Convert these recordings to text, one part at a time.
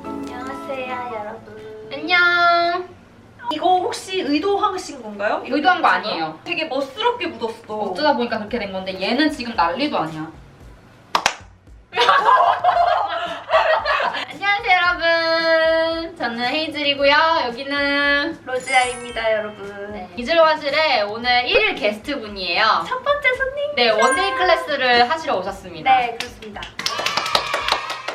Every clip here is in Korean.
안녕하세요, 여러분. 안녕. 이거 혹시 의도하신 건가요? 의도한 거 아니에요. 되게 멋스럽게 묻었어. 어쩌다 보니까 그렇게 된 건데 얘는 지금 난리도 아니야. 안녕하세요 여러분. 저는 헤이즐이고요. 여기는 로지아입니다, 여러분. 네, 이즐화실의 오늘 1일 게스트분이에요. 첫 번째 손님. 네, 원데이 클래스를 하시러 오셨습니다. 네, 그렇습니다.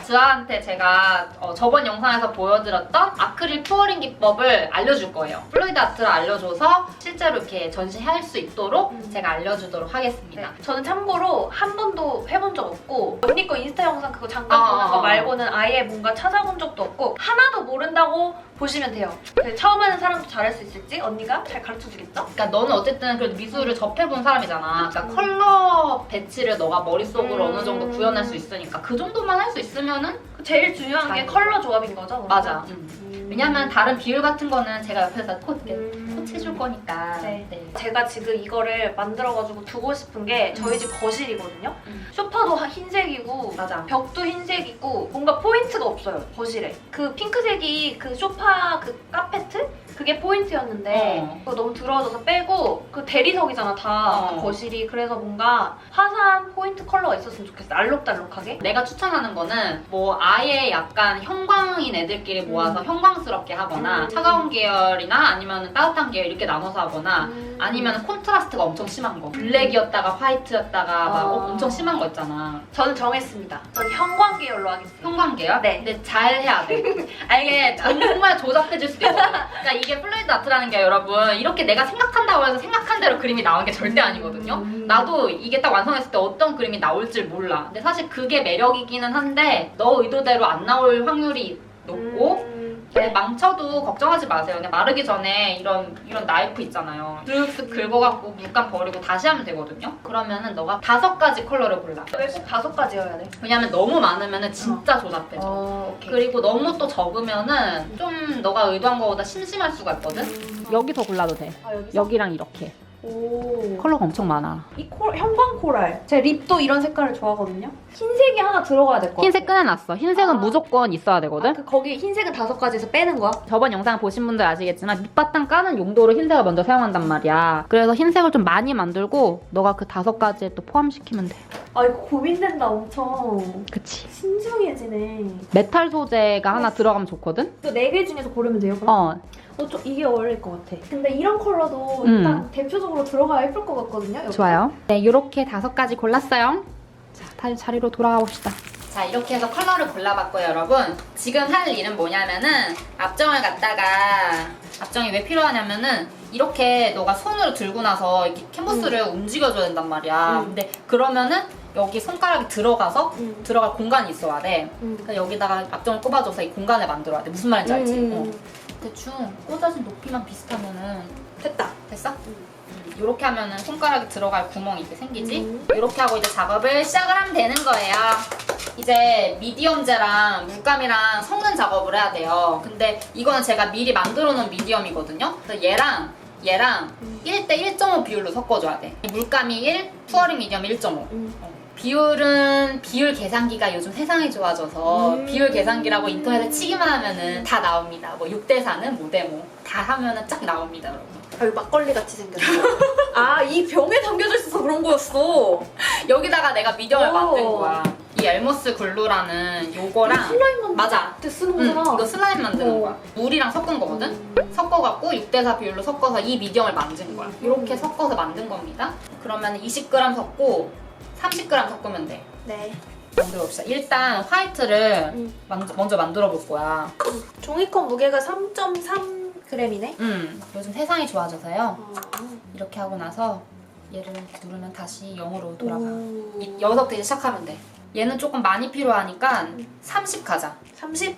주아한테 제가 저번 영상에서 보여드렸던 아크릴 푸어링 기법을 알려줄 거예요. 플루이드 아트를 알려줘서 실제로 이렇게 전시할 수 있도록 제가 알려주도록 하겠습니다. 네, 저는 참고로 한 번도 해본 적 없고 언니 거 인스타 영상 그거 잠깐 보는 거 말고는 아예 뭔가 찾아본 적도 없고 하나도 모른다고 보시면 돼요. 처음 하는 사람도 잘할 수 있을지 언니가 잘 가르쳐주겠죠? 그러니까 너는 어쨌든 그래도 미술을 접해본 사람이잖아. 그러니까 컬러 배치를 너가 머릿속으로 어느 정도 구현할 수 있으니까 그 정도만 할 수 있으면은 제일 중요한 게 컬러 조합인 거죠? 맞아. 왜냐면 다른 비율 같은 거는 제가 옆에서 코치해줄 거니까. 네. 제가 지금 이거를 만들어가지고 두고 싶은 게 저희 집 거실이거든요. 소파도 흰색이고 맞아. 벽도 흰색이고 뭔가 포인트가 없어요, 거실에. 그 핑크색이 그 소파 그 카페트? 그게 포인트였는데 그거 너무 더러워져서 빼고 그 대리석이잖아 다 그 거실이. 그래서 뭔가 화사한 포인트 컬러가 있었으면 좋겠어. 알록달록하게. 내가 추천하는 거는 뭐 아예 약간 형광인 애들끼리 모아서 형광스럽게 하거나 차가운 계열이나 아니면 따뜻한 계열 이렇게 나눠서 하거나 아니면 콘트라스트가 엄청 심한 거. 블랙이었다가 화이트였다가 막 엄청 심한 거 있잖아. 저는 정했습니다. 전 형광 계열로 하겠습니다. 형광 계열? 네. 근데 잘 해야 돼. 이게 정말 조잡해질 수도 있거든. 그러니까 이게 플루이드 아트라는 게 여러분 이렇게 내가 생각한다고 해서 생각한 대로 그림이 나오는 게 절대 아니거든요. 나도 이게 딱 완성했을 때 어떤 그림이 나올지 몰라. 근데 사실 그게 매력이기는 한데 너 의도대로 안 나올 확률이 높고 근데 망쳐도 걱정하지 마세요. 그냥 마르기 전에 이런 나이프 있잖아요. 쓱쓱 긁어갖고 물감 버리고 다시 하면 되거든요. 그러면은 너가 5가지 컬러를 골라. 왜 꼭 5가지여야 돼? 왜냐면 너무 많으면은 진짜 조잡해져. 오케이. 그리고 너무 또 적으면은 좀 너가 의도한 거보다 심심할 수가 있거든? 여기서 골라도 돼. 여기서? 여기랑 이렇게. 오. 컬러가 엄청 많아. 이 형광 코랄. 제 립도 이런 색깔을 좋아하거든요. 흰색이 하나 들어가야 될 것 같아. 흰색 꺼내놨어. 흰색은 무조건 있어야 되거든? 거기 흰색은 5가지에서 빼는 거야? 저번 영상 보신 분들 아시겠지만 밑바탕 까는 용도로 흰색을 먼저 사용한단 말이야. 그래서 흰색을 좀 많이 만들고 너가 그 5가지에 또 포함시키면 돼. 아 이거 고민된다 엄청. 그치. 신중해지네. 메탈 소재가 하나 들어가면 좋거든? 또 4개 중에서 고르면 돼요? 그럼? 좀 이게 어울릴 것 같아. 근데 이런 컬러도 일단 대표적으로 들어가야 예쁠 것 같거든요. 여기. 좋아요. 네, 이렇게 5가지 골랐어요. 자, 다시 자리로 돌아가 봅시다. 자, 이렇게 해서 컬러를 골라봤고요, 여러분. 지금 할 일은 뭐냐면은 앞정을 갖다가 앞정이 왜 필요하냐면은 이렇게 너가 손으로 들고 나서 이렇게 캔버스를 움직여줘야 된단 말이야. 근데 그러면은 여기 손가락이 들어가서 들어갈 공간이 있어야 돼. 그러니까 여기다가 앞정을 꼽아줘서 이 공간을 만들어야 돼. 무슨 말인지 알지? 대충 꽂아진 높이만 비슷하면은 됐다. 됐어? 이렇게 하면은 손가락이 들어갈 구멍이 이렇게 생기지? 이렇게 하고 이제 작업을 시작을 하면 되는 거예요. 이제 미디엄제랑 물감이랑 섞는 작업을 해야 돼요. 근데 이거는 제가 미리 만들어 놓은 미디엄이거든요. 그래서 얘랑 1대 1.5 비율로 섞어줘야 돼. 물감이 1, 푸어링 미디엄 1.5. 비율은 비율 계산기가 요즘 세상이 좋아져서 비율 계산기라고 인터넷에 치기만 하면은 다 나옵니다. 뭐 6대 4는 뭐 대 뭐 다 하면은 쫙 나옵니다, 여러분. 아 이거 막걸리 같이 생겼어. 아 이 병에 담겨져 있어서 그런 거였어. 여기다가 내가 미디엄을 만든 거야. 이 엘모스 글루라는 요거랑 슬라임 만들 맞아. 때 쓰는 거잖아. 이거 슬라임 만드는 거야. 물이랑 섞은 거거든? 섞어갖고 6대 4 비율로 섞어서 이 미디엄을 만든 거야. 이렇게 섞어서 만든 겁니다. 그러면 20g 섞고 30g 섞으면 돼. 네. 만들어 봅시다. 일단 화이트를 먼저 만들어 볼 거야. 종이컵 무게가 3.3g이네. 요즘 세상이 좋아져서요. 이렇게 하고 나서 얘를 이렇게 누르면 다시 0으로 돌아가. 여기서부터 이제 시작하면 돼. 얘는 조금 많이 필요하니까 30 가자. 30?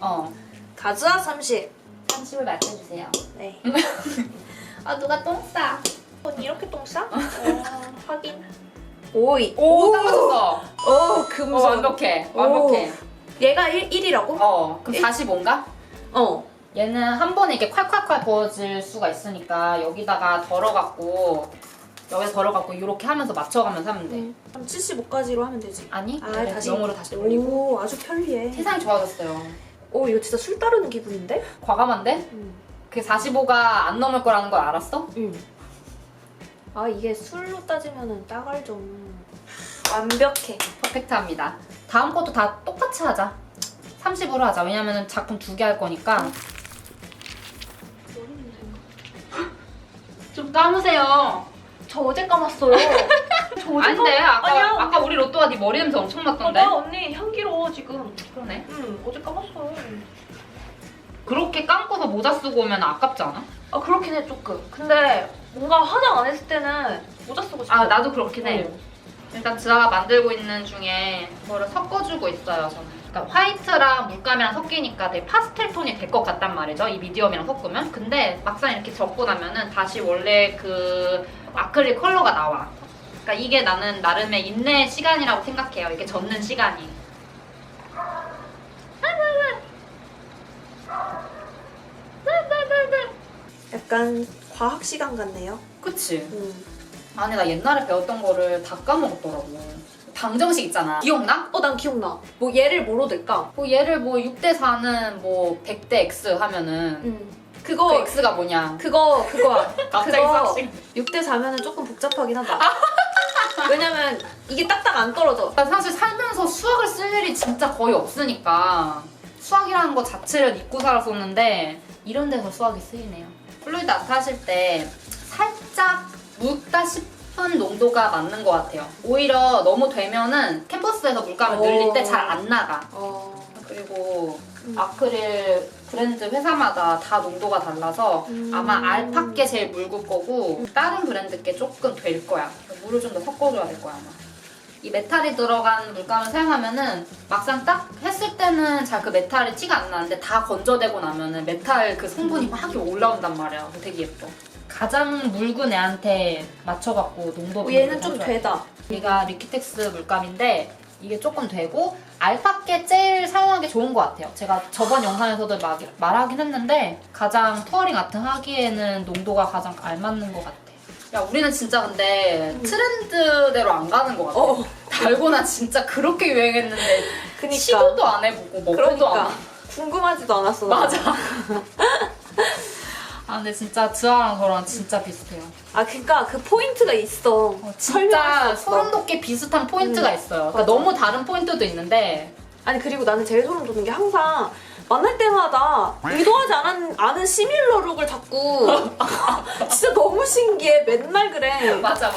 가자. 30. 30을 맞춰주세요. 네. 아 누가 똥 싸? 언니 이렇게 똥 싸? 확인. 오, 딱 맞췄어. 오, 금손. 완벽해. 완벽해. 얘가 1이라고? 그럼 45인가? 얘는 한 번에 이렇게 콸콸콸 부어질 수가 있으니까 여기다가 덜어갖고 여기다 덜어갖고 이렇게 하면서 맞춰가면서 하면 돼. 한 75까지로 하면 되지. 아니, 아, 다시 0으로 다시 돌리고. 오, 아주 편리해. 세상이 좋아졌어요. 오, 이거 진짜 술 따르는 기분인데? 과감한데? 그 45가 안 넘을 거라는 걸 알았어? 아, 이게 술로 따지면은 따갈좀 완벽해. 퍼펙트합니다. 다음 것도 다 똑같이 하자. 30으로 하자. 왜냐면 작품 2개 할 거니까. 좀 감으세요. 저 어제 감았어요. 저 어제 아닌데 아니야. 아까 우리 로또가 네 머리 냄새 엄청 맡던데. 봐봐 언니 향기로워 지금. 그러네. 어제 감았어. 그렇게 감고서 모자 쓰고 오면 아깝지 않아? 아 그렇긴 해 조금. 근데 뭔가 화장 안 했을 때는 모자 쓰고 싶어. 아 나도 그렇긴 해. 일단 지아가 만들고 있는 중에 그거를 섞어주고 있어요 저는. 그러니까 화이트랑 물감이랑 섞이니까 되게 파스텔 톤이 될 것 같단 말이죠. 이 미디엄이랑 섞으면. 근데 막상 이렇게 접고 나면은 다시 원래 그 아크릴 컬러가 나와. 그러니까 이게 나는 나름의 인내 시간이라고 생각해요. 이게 젖는 시간이. 약간 과학 시간 같네요. 그치? 아니 나 옛날에 배웠던 거를 다 까먹었더라고. 방정식 있잖아. 기억나? 난 기억나. 뭐 얘를 뭐로 될까? 뭐 얘를 뭐 6대 4는 뭐 100대 x 하면은 그 그거 x가 뭐냐? 그거야. 갑자기 그거 싹씩. 6대 4면은 조금 복잡하긴 하다. 왜냐면 이게 딱딱 안 떨어져. 난 사실 살면서 수학을 쓸 일이 진짜 거의 없으니까 수학이라는 거 자체를 잊고 살았었는데 이런 데서 수학이 쓰이네요. 플루이드 아트 하실 때 살짝 묽다 싶은 농도가 맞는 것 같아요. 오히려 너무 되면은 캔버스에서 물감을 늘릴 때 잘 안 나가. 그리고 아크릴 브랜드 회사마다 다 농도가 달라서 아마 알파께 제일 묽을 거고 다른 브랜드께 조금 될 거야. 물을 좀 더 섞어줘야 될 거야 아마. 이 메탈이 들어간 물감을 사용하면은 막상 딱 했을 때는 잘 그 메탈이 티가 안 나는데 다 건져내고 나면은 메탈 그 성분이 막 올라온단 말이야. 되게 예뻐. 가장 묽은 애한테 맞춰갖고 농도 얘는 좀 되다. 얘가 리퀴텍스 물감인데 이게 조금 되고 알파께 제일 사용하기 좋은 것 같아요. 제가 저번 영상에서도 말하긴 했는데 가장 투어링 아트 하기에는 농도가 가장 알맞는 것 같아. 야 우리는 진짜 근데 트렌드대로 안 가는 것 같아. 달고나 진짜 그렇게 유행했는데 그니까. 시도도 안 해보고 먹어도 그러니까. 안 하고. 궁금하지도 않았어. 맞아. 아 근데 진짜 지아랑 저랑 진짜 비슷해요. 아 그니까 그 포인트가 있어. 진짜 소름 돋게 비슷한 포인트가 있어요. 그러니까 너무 다른 포인트도 있는데 아니 그리고 나는 제일 소름 돋는 게 항상 만날 때마다 의도하지 않은 시밀러 룩을 자꾸 진짜 너무 신기해. 맨날 그래. 맞아.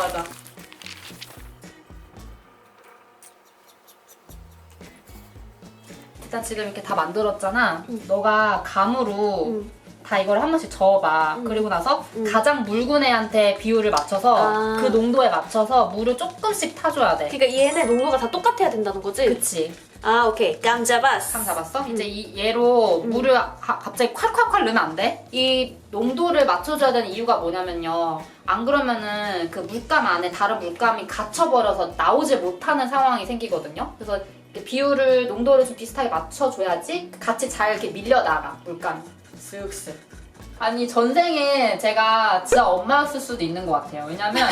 일단 지금 이렇게 다 만들었잖아. 너가 감으로 다 이걸 한 번씩 저어봐. 그리고 나서 가장 묽은 애한테 비율을 맞춰서 그 농도에 맞춰서 물을 조금씩 타줘야 돼. 그러니까 얘네 농도가 다 똑같아야 된다는 거지? 그치. 아 오케이. 감 잡았어. 감 잡았어? 이제 얘로 물을 갑자기 콸콸콸 넣으면 안 돼. 이 농도를 맞춰줘야 되는 이유가 뭐냐면요. 안 그러면은 그 물감 안에 다른 물감이 갇혀버려서 나오지 못하는 상황이 생기거든요. 그래서 이렇게 비율을 농도를 좀 비슷하게 맞춰줘야지 같이 잘 이렇게 밀려나가 물감이. 쓱쓱. 아니 전생에 제가 지아 엄마였을 수도 있는 것 같아요. 왜냐면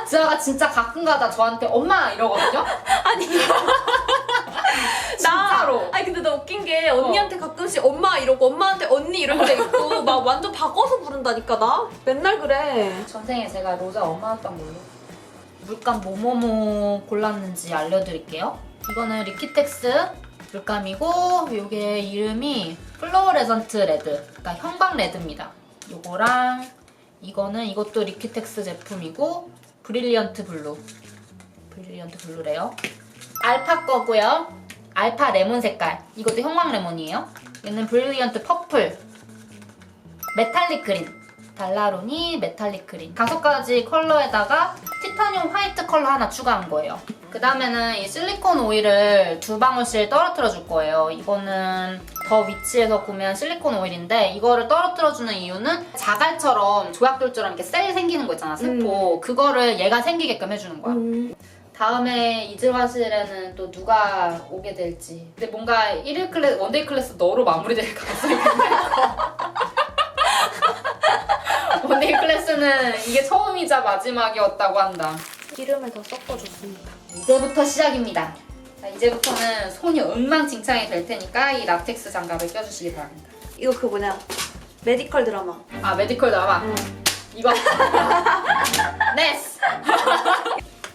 지아가 진짜 가끔가다 저한테 엄마 이러거든요. 아니 진짜로. 아니 근데 나 웃긴 게 언니한테 가끔씩 엄마 이러고 엄마한테 언니 이럴 때 있고 막 완전 바꿔서 부른다니까 나? 맨날 그래. 전생에 제가 로자 엄마였던 걸로. 물감 뭐뭐뭐 골랐는지 알려드릴게요. 이거는 리퀴텍스 물감이고 이게 이름이 플로어레전트 레드, 그러니까 형광 레드입니다. 요거랑 이것도 리퀴텍스 제품이고 브릴리언트 블루래요. 알파 거고요. 알파 레몬 색깔, 이것도 형광 레몬이에요. 얘는 브릴리언트 퍼플, 메탈릭 그린, 달라로니 메탈릭 그린. 5가지 컬러에다가 티타늄 화이트 컬러 하나 추가한 거예요. 그 다음에는 이 실리콘 오일을 2방울씩 떨어뜨려 줄 거예요. 이거는 더 위치에서 구매한 실리콘 오일인데 이거를 떨어뜨려주는 이유는 자갈처럼 조약돌처럼 이렇게 셀 생기는 거 있잖아, 세포. 그거를 얘가 생기게끔 해주는 거야. 다음에 이즈화실에는 또 누가 오게 될지. 근데 뭔가 1일 클래스, 원데이 클래스 너로 마무리될 가능성이 굉장히 커. 원데이 클래스는 이게 처음이자 마지막이었다고 한다. 기름을 더 섞어줬습니다. 이제부터 시작입니다. 자, 이제부터는 손이 엉망진창이 될 테니까 이 라텍스 장갑을 껴주시기 바랍니다. 이거 그 뭐냐 메디컬 드라마. 아, 메디컬 드라마. 이거. 네스.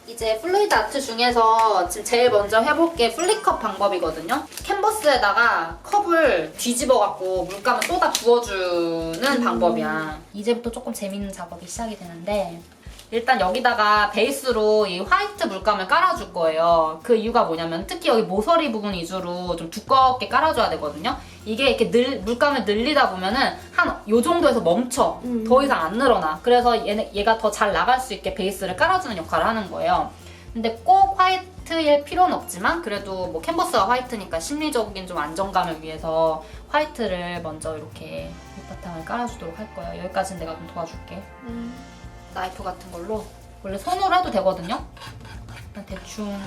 이제 플루이드 아트 중에서 지금 제일 먼저 해볼 게 플리컵 방법이거든요. 캔버스에다가 컵을 뒤집어갖고 물감을 쏟아 부어주는 방법이야. 이제부터 조금 재밌는 작업이 시작이 되는데 일단 여기다가 베이스로 이 화이트 물감을 깔아줄 거예요. 그 이유가 뭐냐면 특히 여기 모서리 부분 위주로 좀 두껍게 깔아줘야 되거든요. 이게 이렇게 물감을 늘리다 보면은 한 요 정도에서 멈춰. 더 이상 안 늘어나. 그래서 얘가 더 잘 나갈 수 있게 베이스를 깔아주는 역할을 하는 거예요. 근데 꼭 화이트일 필요는 없지만 그래도 뭐 캔버스가 화이트니까 심리적인 좀 안정감을 위해서 화이트를 먼저 이렇게 밑바탕을 깔아주도록 할 거예요. 여기까지는 내가 좀 도와줄게. 나이프 같은 걸로 원래 손으로 해도 되거든요. 일단 대충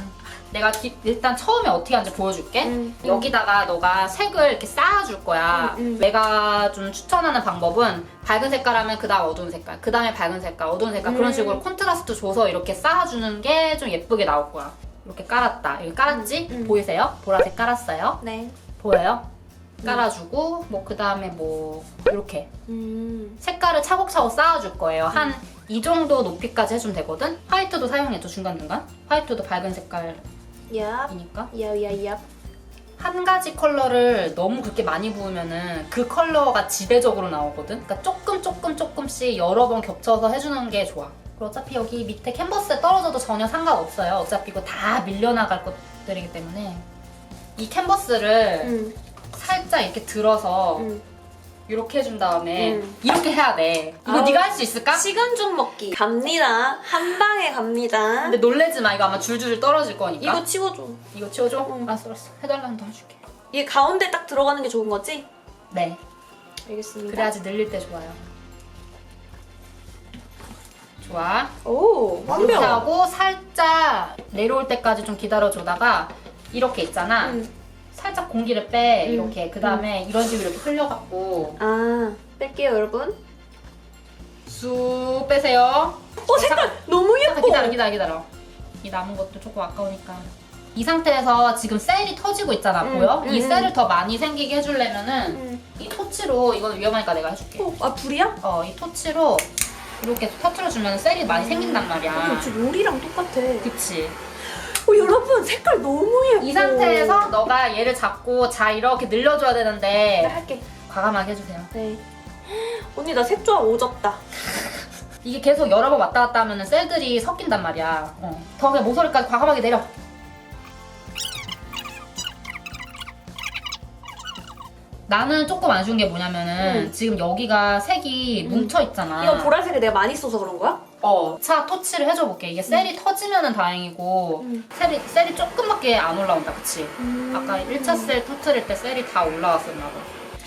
내가 일단 처음에 어떻게 하는지 보여줄게. 여기다가 너가 색을 이렇게 쌓아줄 거야. 내가 좀 추천하는 방법은 밝은 색깔 하면 그 다음 어두운 색깔, 그 다음에 밝은 색깔, 어두운 색깔 그런 식으로 콘트라스트 줘서 이렇게 쌓아주는 게 좀 예쁘게 나올 거야. 이렇게 깔았다. 여기 깔았지? 보이세요? 보라색 깔았어요. 네. 보여요? 깔아주고 뭐 그 다음에 뭐 이렇게 색깔을 차곡차곡 쌓아줄 거예요. 한 이 정도 높이까지 해주면 되거든? 화이트도 사용해줘, 중간중간. 화이트도 밝은 색깔이니까. 야. 한 가지 컬러를 너무 그렇게 많이 부으면은 그 컬러가 지배적으로 나오거든? 그러니까 조금씩 여러 번 겹쳐서 해주는 게 좋아. 그리고 어차피 여기 밑에 캔버스에 떨어져도 전혀 상관없어요. 어차피 이거 다 밀려나갈 것들이기 때문에. 이 캔버스를 살짝 이렇게 들어서 이렇게 해준 다음에 이렇게 해야 돼. 이거 네가 할 수 있을까? 시간 좀 먹기. 갑니다. 한 방에 갑니다. 근데 놀래지 마. 이거 아마 줄줄 떨어질 거니까. 이거 치워줘. 이거 치워줘? 알았어. 해달라면 더 해줄게. 이게 가운데 딱 들어가는 게 좋은 거지? 네. 알겠습니다. 그래야지 늘릴 때 좋아요. 좋아. 오, 이렇게 완벽. 하고 살짝 내려올 때까지 좀 기다려주다가 이렇게 있잖아. 살짝 공기를 빼. 이렇게. 그 다음에 이런 식으로 이렇게 흘려갖고 아, 뺄게요, 여러분. 쑥 빼세요. 색깔 너무 예뻐. 잠깐 기다려. 이 남은 것도 조금 아까우니까. 이 상태에서 지금 셀이 터지고 있잖아. 보여? 이 셀을 더 많이 생기게 해주려면은 이 토치로, 이건 위험하니까 내가 해줄게. 아, 불이야? 이 토치로 이렇게 터트려주면 셀이 많이 생긴단 말이야. 역시 요리랑 똑같아. 그치? 여러분, 색깔 너무 예뻐. 이 상태에서 너가 얘를 잡고 이렇게 늘려줘야 네, 되는데 할게. 과감하게 해주세요. 네. 언니, 나 색조합 오졌다. 이게 계속 여러 번 왔다 갔다 하면 셀들이 섞인단 말이야. 더 그냥 모서리까지 과감하게 내려. 나는 조금 아쉬운 게 뭐냐면은 지금 여기가 색이 뭉쳐있잖아. 이거 보라색을 내가 많이 써서 그런 거야? 차 토치를 해줘볼게. 이게 셀이 터지면은 다행이고 셀이 조금밖에 안 올라온다, 그치? 아까 1차 셀 터트릴 때 셀이 다 올라왔었나 봐.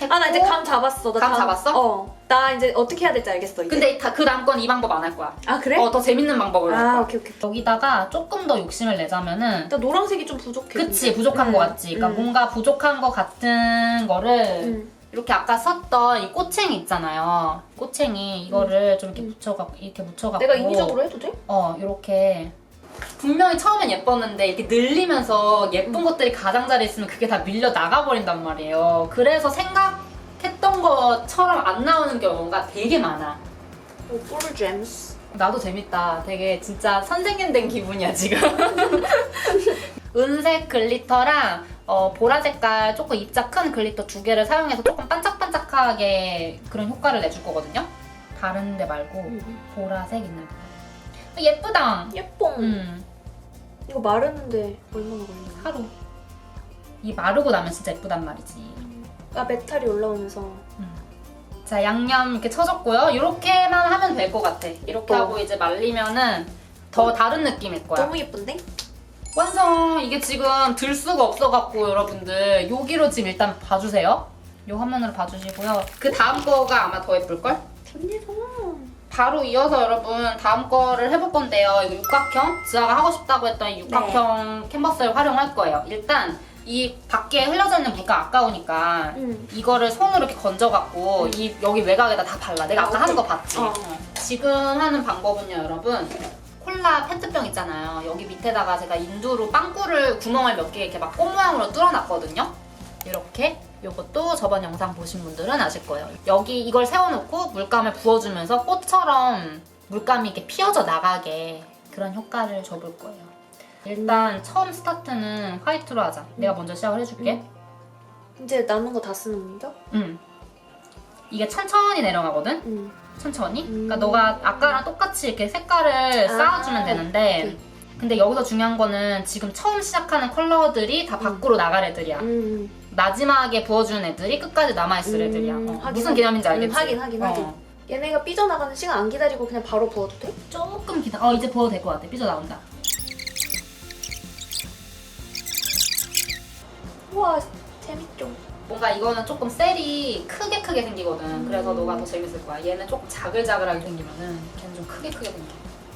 아, 나 이제 감 잡았어. 감 잡았어? 나 이제 어떻게 해야 될지 알겠어, 이제. 근데 그 다음 건 이 방법 안 할 거야. 아, 그래? 더 재밌는 방법을 할 거야. 오케이. 여기다가 조금 더 욕심을 내자면은 나 노란색이 좀 부족해. 그치, 부족한 거 같지? 그러니까 뭔가 부족한 거 같은 거를 이렇게 아까 썼던 이 꼬챙이 있잖아요. 꼬챙이 이거를 좀 이렇게 묻혀갖고 내가 인위적으로 해도 돼? 이렇게 분명히 처음엔 예뻤는데 이렇게 늘리면서 예쁜 것들이 가장자리에 있으면 그게 다 밀려 나가버린단 말이에요. 그래서 생각했던 것처럼 안 나오는 경우가 되게 많아. 오, 꿀잼스. 나도 재밌다. 되게 진짜 선생님 된 기분이야 지금. 은색 글리터랑 보라 색깔 조금 입자 큰 글리터 2개를 사용해서 조금 반짝반짝하게 그런 효과를 내줄 거거든요. 다른 데 말고 보라색 있는 거. 예쁘다. 예뻐. 이거 마르는데 얼마나 걸리나? 하루. 이 마르고 나면 진짜 예쁘단 말이지. 아, 메탈이 올라오면서. 자, 양념 이렇게 쳐줬고요. 이렇게만 하면 될 것 같아. 이렇게 하고 이제 말리면은 더 다른 느낌일 거야. 너무 예쁜데? 완성! 이게 지금 들 수가 없어갖고 여러분들 여기로 지금 일단 봐주세요. 이 화면으로 봐주시고요. 그 다음 거가 아마 더 예쁠걸? 됩니다. 바로 이어서 여러분 다음 거를 해볼 건데요. 이거 육각형, 지아가 하고 싶다고 했던 이 육각형 캔버스를 활용할 거예요. 일단 이 밖에 흘러져 있는 물감 아까우니까 이거를 손으로 이렇게 건져갖고 이 여기 외곽에다 다 발라. 내가 아까 하는 거 봤지? 지금 하는 방법은요, 여러분. 콜라 페트병 있잖아요. 여기 밑에다가 제가 인두로 빵꾸를 구멍을 몇 개 이렇게 막 꽃 모양으로 뚫어놨거든요. 이렇게. 요것도 저번 영상 보신 분들은 아실 거예요. 여기 이걸 세워놓고 물감을 부어주면서 꽃처럼 물감이 이렇게 피어져 나가게 그런 효과를 줘볼 거예요. 일단 처음 스타트는 화이트로 하자. 내가 먼저 시작을 해줄게. 이제 남은 거 다 쓰는 건가? 이게 천천히 내려가거든? 천천히? 그러니까 너가 아까랑 똑같이 이렇게 색깔을 쌓아주면 되는데 오케이. 근데 여기서 중요한 거는 지금 처음 시작하는 컬러들이 다 밖으로 나갈 애들이야. 마지막에 부어주는 애들이 끝까지 남아있을 애들이야. 무슨 개념인지 알겠지? 하긴. 얘네가 삐져나가는 시간 안 기다리고 그냥 바로 부어도 돼? 조금 이제 부어도 될 것 같아. 삐져나온다. 우와, 재밌죠? 뭔가 이거는 조금 셀이 크게 생기거든. 그래서 너가 더 재밌을 거야. 얘는 조금 자글자글하게 생기면은 걔는 좀 크게 생겨.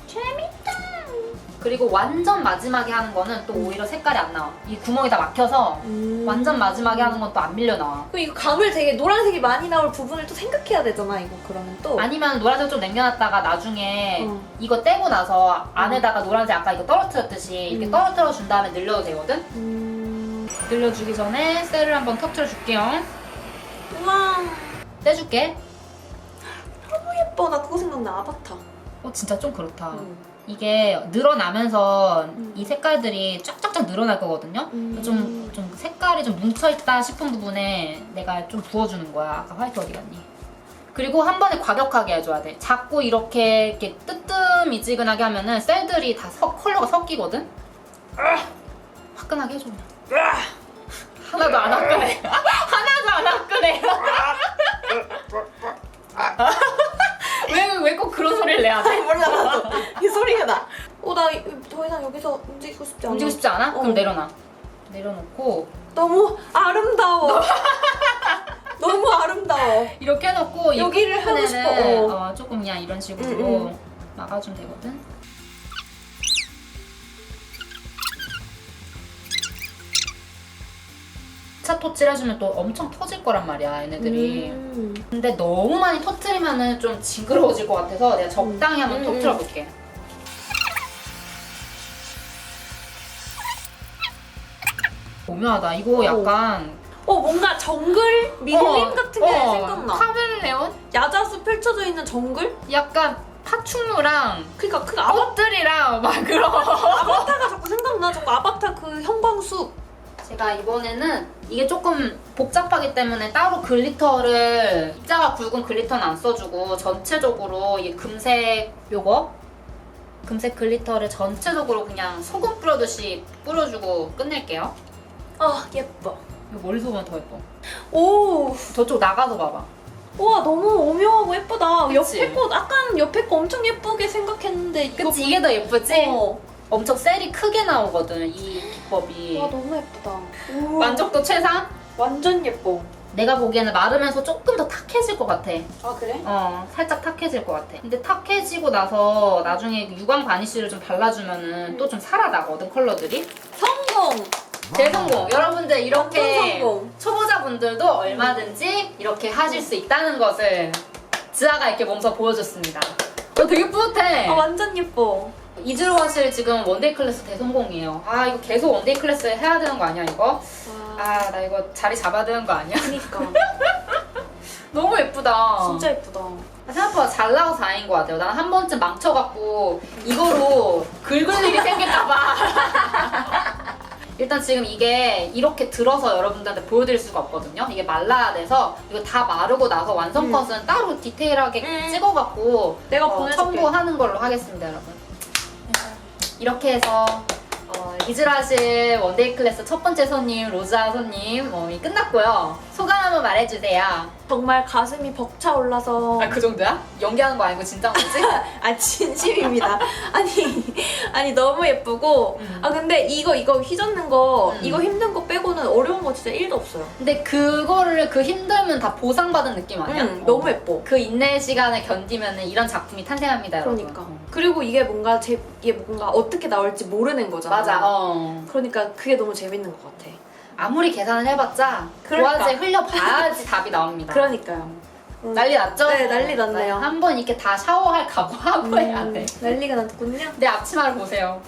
재밌다. 그리고 완전 마지막에 하는 거는 또 오히려 색깔이 안 나와. 이 구멍이 다 막혀서 완전 마지막에 하는 건 또 안 밀려 나와. 그럼 이거 감을 되게 노란색이 많이 나올 부분을 또 생각해야 되잖아, 이거 그러면 또. 아니면 노란색 좀 남겨놨다가 나중에 이거 떼고 나서 안에다가 노란색 아까 이거 떨어뜨렸듯이 이렇게 떨어뜨려 준 다음에 늘려도 되거든? 늘려주기 전에 셀을 한번 터트려 줄게요. 우와, 떼줄게. 너무 예뻐. 나 그거 생각나, 아바타. 진짜 좀 그렇다. 이게 늘어나면서 이 색깔들이 쫙쫙쫙 늘어날 거거든요? 좀 색깔이 좀 뭉쳐있다 싶은 부분에 내가 좀 부어주는 거야. 아까 화이트 어디 갔니? 그리고 한 번에 과격하게 해줘야 돼. 자꾸 이렇게 뜨뜻미지근하게 하면은 셀들이 다 컬러가 섞이거든? 화끈하게 해줘 그냥. 하나도 안 화끈해. 하나도 안 화끈해. 왜 꼭 그런 소리를 내야 돼? 몰라, 나도. 이 소리가 나. 나 더 이상 여기서 움직이고 싶지 않아. 움직이고 싶지 않아? 그럼 내려놔. 내려놓고 너무 아름다워. 너무 아름다워. 이렇게 해놓고 여기를 이 하고 싶어. 조금 그냥 이런 식으로 막아주면 되거든. 차 토칠해주면 또 엄청 터질 거란 말이야, 얘네들이. 근데 너무 많이 터트리면은 좀 징그러워질 것 같아서 내가 적당히 한번 터트려볼게. 오묘하다. 이거 약간 뭔가 정글 밀림 같은 게 생각나. 카멜레온? 야자수 펼쳐져 있는 정글? 약간 파충류랑 그니까 그 아바타, 꽃들이랑 막 그런. 아바타가 자꾸 생각나. 자꾸 아바타 그 형광숲. 제가 이번에는 이게 조금 복잡하기 때문에 따로 글리터를 입자가 굵은 글리터는 안 써주고 전체적으로 이 금색 금색 글리터를 전체적으로 그냥 소금 뿌려듯이 뿌려주고 끝낼게요. 예뻐. 이거 멀리서 보면 더 예뻐. 오, 저쪽 나가서 봐봐. 우와, 너무 오묘하고 예쁘다. 그치? 옆에 거, 약간 옆에 거 엄청 예쁘게 생각했는데 그치? 이게 더 예쁘지? 어. 엄청 셀이 크게 나오거든, 이 기법이. 와, 너무 예쁘다. 우와. 만족도 최상? 완전 예뻐. 내가 보기에는 마르면서 조금 더 탁해질 것 같아. 그래? 살짝 탁해질 것 같아. 근데 탁해지고 나서 나중에 유광 바니쉬를 좀 발라주면은 또 좀 살아나거든, 컬러들이. 성공! 대성공! 여러분들 이렇게 완전 성공. 초보자분들도 얼마든지 이렇게 하실 수 있다는 것을 지아가 이렇게 몸소 보여줬습니다. 되게 뿌듯해. 완전 예뻐. 이즈로 화실 지금 원데이 클래스 대성공이에요. 이거 계속 원데이 클래스 해야 되는 거 아니야, 이거? 나 이거 자리 잡아야 되는 거 아니야? 그니까. 너무 예쁘다. 진짜 예쁘다. 생각보다 잘 나와서 다행인 것 같아요. 난 한 번쯤 망쳐갖고 이거로 긁을 일이 생길까봐. 일단 지금 이게 이렇게 들어서 여러분들한테 보여드릴 수가 없거든요. 이게 말라야 돼서 이거 다 마르고 나서 완성 컷은 따로 디테일하게 찍어갖고 내가 보내줄게. 첨부하는 걸로 하겠습니다, 여러분. 이렇게 해서 이즈라실 원데이 클래스 첫 번째 손님, 로즈아 손님 끝났고요. 소감 한번 말해주세요. 정말 가슴이 벅차올라서. 그 정도야? 연기하는 거 아니고 진짜 뭐지? 진심입니다. 아니 너무 예쁘고. 근데 이거 휘젓는 거 이거 힘든 거 빼고는 어려운 거 진짜 1도 없어요. 근데 그거를 그 힘들면 다 보상받은 느낌 아니야? 너무 예뻐. 그 인내 시간을 견디면 이런 작품이 탄생합니다, 여러분. 그러니까. 그리고 이게 뭔가 어떻게 나올지 모르는 거잖아. 맞아. 그러니까 그게 너무 재밌는 것 같아. 아무리 계산을 해봤자 그러니까. 도화지에 흘려봐야지 답이 나옵니다. 그러니까요. 난리 났죠? 네, 난리 났네요. 한번 이렇게 다 샤워할 각오하고 해야 돼. 난리가 났군요. 내 앞치마를 보세요.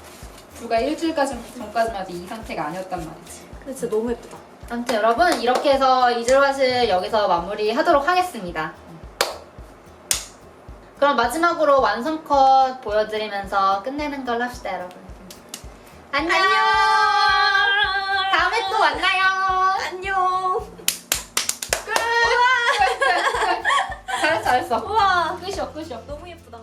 불과 일주일까지 전까지만 해도 이 상태가 아니었단 말이지. 근데 진짜 너무 예쁘다. 아무튼 여러분 이렇게 해서 이슬밭을 여기서 마무리하도록 하겠습니다. 그럼 마지막으로 완성 컷 보여드리면서 끝내는 걸로 합시다, 여러분. 안녕. 다음에 또 만나요. 안녕. 잘했어, 잘했어. 우와. 끝이요. 너무 예쁘다.